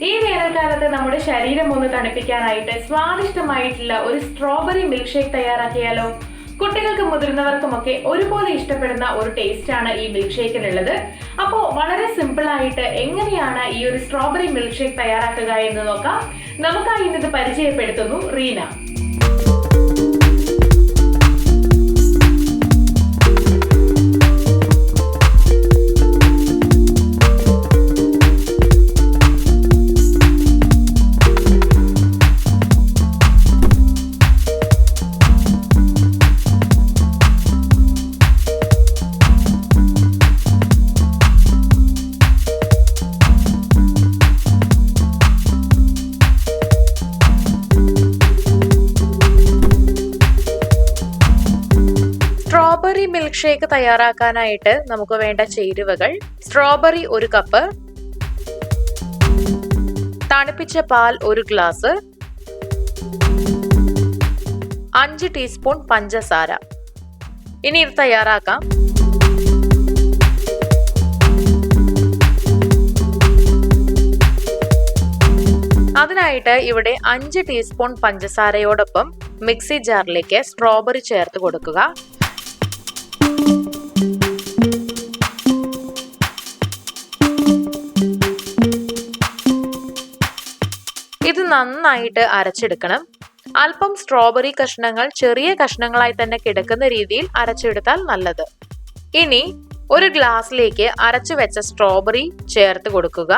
ഈ വേനൽക്കാലത്ത് നമ്മുടെ ശരീരം ഒന്ന് തണുപ്പിക്കാനായിട്ട് സ്വാദിഷ്ടമായിട്ടുള്ള ഒരു സ്ട്രോബെറി മിൽക്ക് ഷേക്ക് തയ്യാറാക്കിയാലോ? കുട്ടികൾക്കും മുതിർന്നവർക്കുമൊക്കെ ഒരുപോലെ ഇഷ്ടപ്പെടുന്ന ഒരു ടേസ്റ്റ് ആണ് ഈ മിൽക്ക് ഷേക്കിനുള്ളത്. അപ്പോൾ വളരെ സിമ്പിൾ ആയിട്ട് എങ്ങനെയാണ് ഈ ഒരു സ്ട്രോബെറി മിൽക്ക് ഷേക്ക് തയ്യാറാക്കുക എന്ന് നോക്കാം. നമുക്കായി ഇന്നത് പരിചയപ്പെടുത്തുന്നു റീന. സ്ട്രോബെറി മിൽക്ക് ഷേക്ക് തയ്യാറാക്കാനായിട്ട് നമുക്ക് വേണ്ട ചേരുവകൾ: സ്ട്രോബെറി 1 കപ്പ്, തണുപ്പിച്ച പാൽ 1 ഗ്ലാസ്, 5 ടീസ്പൂൺ പഞ്ചസാര. ഇനി ഇത് തയ്യാറാക്കാം. അതിനായിട്ട് ഇവിടെ 5 ടീസ്പൂൺ പഞ്ചസാരയോടൊപ്പം മിക്സി ജാറിലേക്ക് സ്ട്രോബെറി ചേർത്ത് കൊടുക്കുക. ഇത് നന്നായിട്ട് അരച്ചെടുക്കണം. അല്പം സ്ട്രോബെറി കഷ്ണങ്ങൾ ചെറിയ കഷ്ണങ്ങളായി തന്നെ കിടക്കുന്ന രീതിയിൽ അരച്ചെടുത്താൽ നല്ലത്. ഇനി ഒരു ഗ്ലാസ്സിലേക്ക് അരച്ചു വെച്ച സ്ട്രോബെറി ചേർത്ത് കൊടുക്കുക.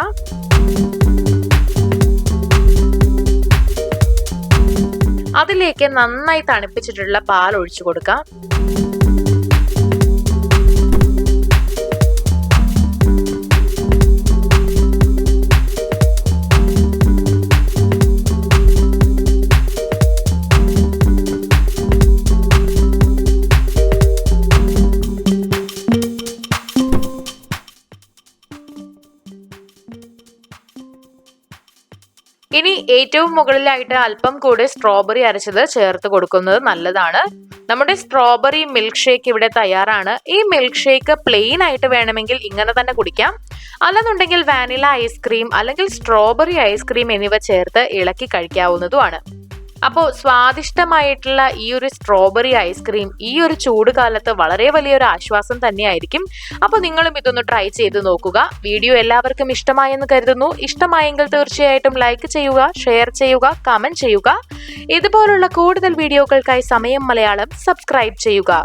അതിലേക്ക് നന്നായി തണുപ്പിച്ചിട്ടുള്ള പാൽ ഒഴിച്ചു കൊടുക്കാം. ഇനി ഏറ്റവും മുകളിലായിട്ട് അല്പം കൂടി സ്ട്രോബെറി അരച്ചത് ചേർത്ത് കൊടുക്കുന്നത് നല്ലതാണ്. നമ്മുടെ സ്ട്രോബെറി മിൽക്ക് ഷേക്ക് ഇവിടെ തയ്യാറാണ്. ഈ മിൽക്ക് ഷേക്ക് പ്ലെയിൻ ആയിട്ട് വേണമെങ്കിൽ ഇങ്ങനെ തന്നെ കുടിക്കാം. അല്ലെന്നുണ്ടെങ്കിൽ വാനില ഐസ്ക്രീം അല്ലെങ്കിൽ സ്ട്രോബെറി ഐസ്ക്രീം എന്നിവ ചേർത്ത് ഇളക്കി കഴിക്കാവുന്നതുമാണ്. അപ്പോൾ സ്വാദിഷ്ടമായിട്ടുള്ള ഈ ഒരു സ്ട്രോബെറി ഐസ്ക്രീം ഈ ഒരു ചൂട് കാലത്ത് വളരെ വലിയൊരു ആശ്വാസം തന്നെയായിരിക്കും. അപ്പോൾ നിങ്ങളും ഇതൊന്ന് ട്രൈ ചെയ്ത് നോക്കുക. വീഡിയോ എല്ലാവർക്കും ഇഷ്ടമായെന്ന് കരുതുന്നു. ഇഷ്ടമായെങ്കിൽ തീർച്ചയായിട്ടും ലൈക്ക് ചെയ്യുക, ഷെയർ ചെയ്യുക, കമന്റ് ചെയ്യുക. ഇതുപോലുള്ള കൂടുതൽ വീഡിയോകൾക്കായി സമയം മലയാളം സബ്സ്ക്രൈബ് ചെയ്യുക.